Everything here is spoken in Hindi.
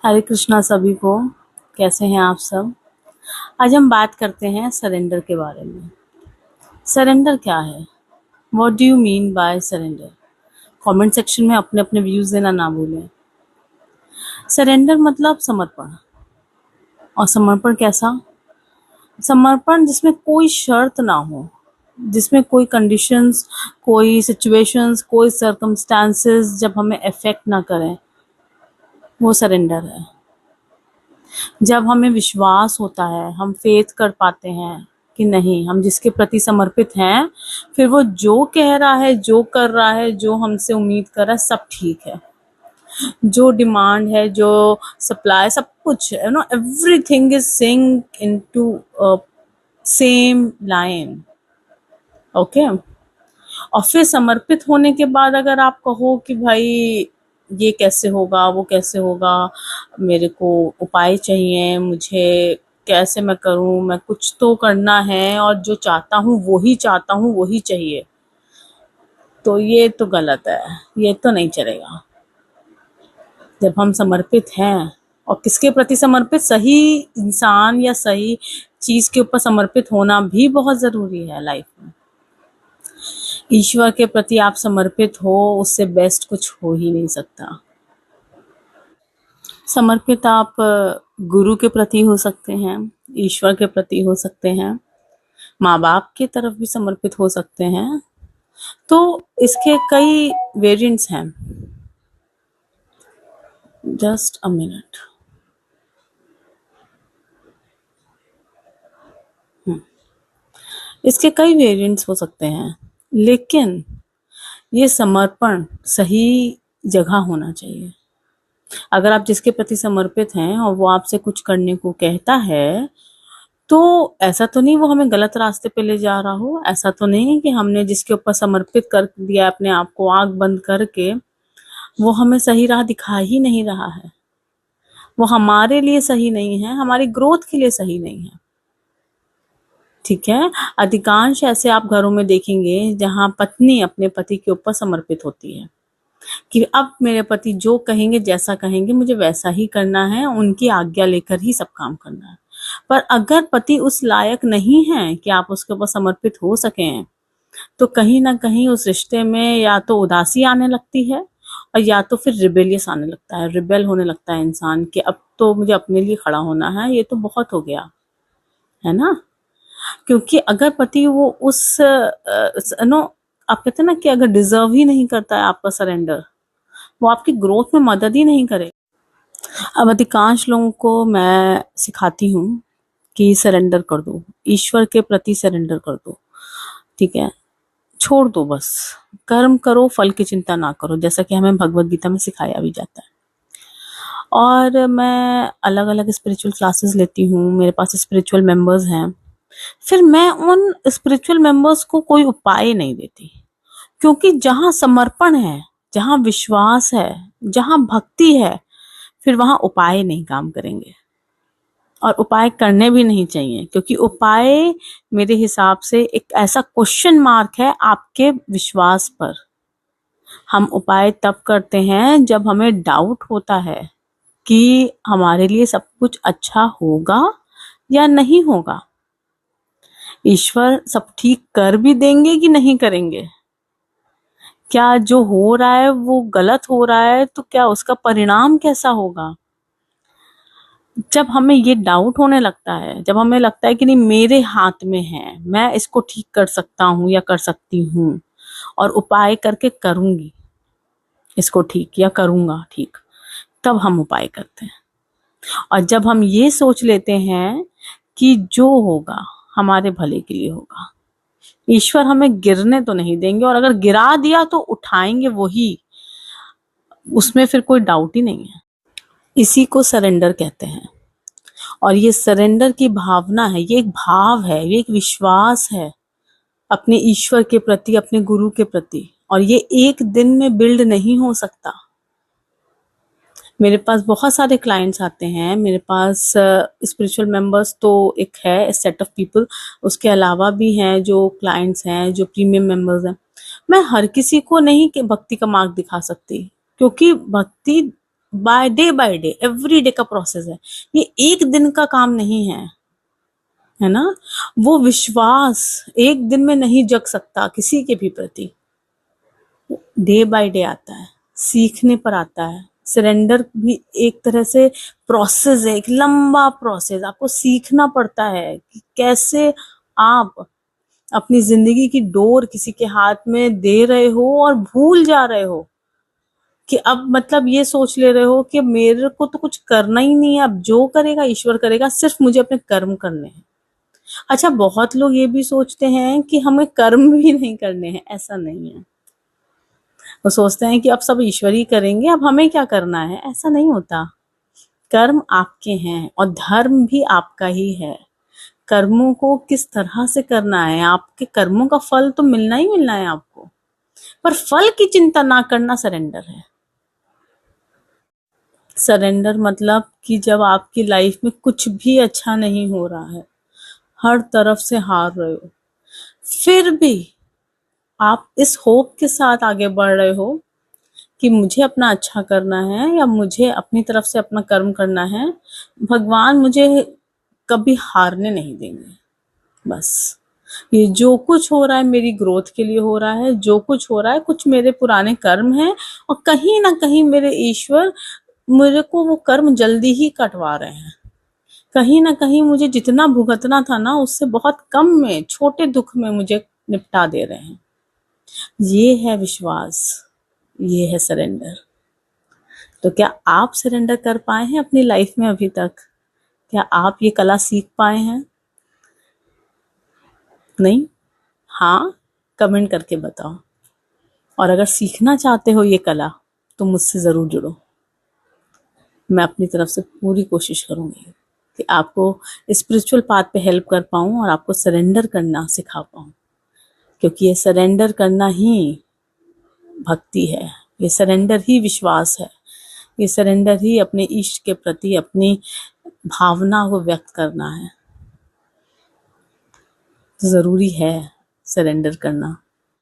हरे कृष्णा सभी को। कैसे हैं आप सब? आज हम बात करते हैं सरेंडर के बारे में। सरेंडर क्या है? What do you mean by surrender? Comment section में अपने अपने व्यूज देना ना भूलें। सरेंडर मतलब समर्पण। और समर्पण कैसा? समर्पण जिसमें कोई शर्त ना हो, जिसमें कोई कंडीशंस, कोई सिचुएशंस, कोई सर्कमस्टांसेस जब हमें अफेक्ट ना करें, वो सरेंडर है। जब हमें विश्वास होता है, हम फेथ कर पाते हैं कि नहीं, हम जिसके प्रति समर्पित हैं, फिर वो जो कह रहा है, जो कर रहा है, जो हमसे उम्मीद कर रहा है, सब ठीक है। जो डिमांड है, जो सप्लाई, सब कुछ everything is sink into same line. Okay. और फिर समर्पित होने के बाद अगर आप कहो कि भाई ये कैसे होगा, वो कैसे होगा, मेरे को उपाय चाहिए, मुझे कैसे मैं करूं, मैं कुछ तो करना है और जो चाहता हूँ वही चाहता हूँ, वही चाहिए, तो ये तो गलत है, ये तो नहीं चलेगा। जब हम समर्पित हैं, और किसके प्रति समर्पित, सही इंसान या सही चीज के ऊपर समर्पित होना भी बहुत जरूरी है लाइफ में। ईश्वर के प्रति आप समर्पित हो, उससे बेस्ट कुछ हो ही नहीं सकता। समर्पित आप गुरु के प्रति हो सकते हैं, ईश्वर के प्रति हो सकते हैं, माँ बाप की तरफ भी समर्पित हो सकते हैं। तो इसके कई वेरिएंट्स हैं। Just a minute. इसके कई वेरिएंट्स हो सकते हैं, लेकिन ये समर्पण सही जगह होना चाहिए। अगर आप जिसके प्रति समर्पित हैं और वो आपसे कुछ करने को कहता है, तो ऐसा तो नहीं वो हमें गलत रास्ते पे ले जा रहा हो, ऐसा तो नहीं कि हमने जिसके ऊपर समर्पित कर दिया अपने आप को आंख बंद करके, वो हमें सही राह दिखा ही नहीं रहा है। वो हमारे लिए सही नहीं है, हमारी ग्रोथ के लिए सही नहीं है। ठीक है। अधिकांश ऐसे आप घरों में देखेंगे जहां पत्नी अपने पति के ऊपर समर्पित होती है कि अब मेरे पति जो कहेंगे, जैसा कहेंगे, मुझे वैसा ही करना है, उनकी आज्ञा लेकर ही सब काम करना है। पर अगर पति उस लायक नहीं है कि आप उसके ऊपर समर्पित हो सकें, तो कहीं ना कहीं उस रिश्ते में या तो उदासी आने लगती है, और या तो फिर रिबेलियस आने लगता है, रिबेल होने लगता है इंसान कि अब तो मुझे अपने लिए खड़ा होना है, ये तो बहुत हो गया है ना। क्योंकि अगर पति वो उस नो आप कहते हैं ना कि अगर डिजर्व ही नहीं करता है आपका सरेंडर, वो आपकी ग्रोथ में मदद ही नहीं करे। अब अधिकांश लोगों को मैं सिखाती हूँ कि सरेंडर कर दो, ईश्वर के प्रति सरेंडर कर दो। ठीक है, छोड़ दो, बस कर्म करो, फल की चिंता ना करो, जैसा कि हमें भगवत गीता में सिखाया भी जाता है। और मैं अलग अलग स्पिरिचुअल क्लासेस लेती हूँ, मेरे पास स्पिरिचुअल मेंबर्स हैं। फिर मैं उन स्पिरिचुअल मेंबर्स को कोई उपाय नहीं देती, क्योंकि जहाँ समर्पण है, जहाँ विश्वास है, जहाँ भक्ति है, फिर वहां उपाय नहीं काम करेंगे, और उपाय करने भी नहीं चाहिए, क्योंकि उपाय मेरे हिसाब से एक ऐसा क्वेश्चन मार्क है आपके विश्वास पर। हम उपाय तब करते हैं जब हमें डाउट होता है कि हमारे लिए सब कुछ अच्छा होगा या नहीं होगा, ईश्वर सब ठीक कर भी देंगे कि नहीं करेंगे, क्या जो हो रहा है वो गलत हो रहा है, तो क्या उसका परिणाम कैसा होगा। जब हमें ये डाउट होने लगता है, जब हमें लगता है कि नहीं मेरे हाथ में है, मैं इसको ठीक कर सकता हूँ या कर सकती हूँ, और उपाय करके करूंगी इसको ठीक या करूंगा ठीक, तब हम उपाय करते हैं। और जब हम ये सोच लेते हैं कि जो होगा हमारे भले के लिए होगा, ईश्वर हमें गिरने तो नहीं देंगे, और अगर गिरा दिया तो उठाएंगे वही, उसमें फिर कोई डाउट ही नहीं है। इसी को सरेंडर कहते हैं। और ये सरेंडर की भावना है, ये एक भाव है, ये एक विश्वास है अपने ईश्वर के प्रति, अपने गुरु के प्रति। और ये एक दिन में बिल्ड नहीं हो सकता। मेरे पास बहुत सारे क्लाइंट्स आते हैं, मेरे पास स्पिरिचुअल मेंबर्स तो एक है सेट ऑफ पीपल, उसके अलावा भी हैं जो क्लाइंट्स हैं, जो प्रीमियम मेंबर्स हैं। मैं हर किसी को नहीं कि भक्ति का मार्ग दिखा सकती, क्योंकि भक्ति बाय डे, एवरी डे का प्रोसेस है। ये एक दिन का काम नहीं है ना। वो विश्वास एक दिन में नहीं जग सकता किसी के भी प्रति, डे बाय डे आता है, सीखने पर आता है। सरेंडर भी एक तरह से प्रोसेस है, एक लंबा प्रोसेस। आपको सीखना पड़ता है कि कैसे आप अपनी जिंदगी की डोर किसी के हाथ में दे रहे हो और भूल जा रहे हो कि अब मतलब ये सोच ले रहे हो कि मेरे को तो कुछ करना ही नहीं है, अब जो करेगा ईश्वर करेगा, सिर्फ मुझे अपने कर्म करने हैं। अच्छा, बहुत लोग ये भी सोचते हैं कि हमें कर्म भी नहीं करने हैं। ऐसा नहीं है। वो सोचते हैं कि अब सब ईश्वर ही करेंगे, अब हमें क्या करना है। ऐसा नहीं होता। कर्म आपके हैं और धर्म भी आपका ही है। कर्मों को किस तरह से करना है, आपके कर्मों का फल तो मिलना ही मिलना है आपको, पर फल की चिंता ना करना सरेंडर है। सरेंडर मतलब कि जब आपकी लाइफ में कुछ भी अच्छा नहीं हो रहा है, हर तरफ से हार रहे हो, फिर भी आप इस होप के साथ आगे बढ़ रहे हो कि मुझे अपना अच्छा करना है या मुझे अपनी तरफ से अपना कर्म करना है, भगवान मुझे कभी हारने नहीं देंगे। बस ये जो कुछ हो रहा है मेरी ग्रोथ के लिए हो रहा है, जो कुछ हो रहा है कुछ मेरे पुराने कर्म हैं, और कहीं ना कहीं मेरे ईश्वर मेरे को वो कर्म जल्दी ही कटवा रहे हैं। कहीं ना कहीं मुझे जितना भुगतना था ना, उससे बहुत कम में, छोटे दुख में मुझे निपटा दे रहे हैं। ये है विश्वास, ये है सरेंडर। तो क्या आप सरेंडर कर पाए हैं अपनी लाइफ में अभी तक? क्या आप ये कला सीख पाए हैं? नहीं? हाँ, कमेंट करके बताओ। और अगर सीखना चाहते हो ये कला तो मुझसे ज़रूर जुड़ो। मैं अपनी तरफ से पूरी कोशिश करूँगी कि आपको स्पिरिचुअल पाथ पे हेल्प कर पाऊँ और आपको सरेंडर करना सिखा पाऊँ, क्योंकि ये सरेंडर करना ही भक्ति है, ये सरेंडर ही विश्वास है, ये सरेंडर ही अपने इष्ट के प्रति अपनी भावना को व्यक्त करना है। ज़रूरी है सरेंडर करना।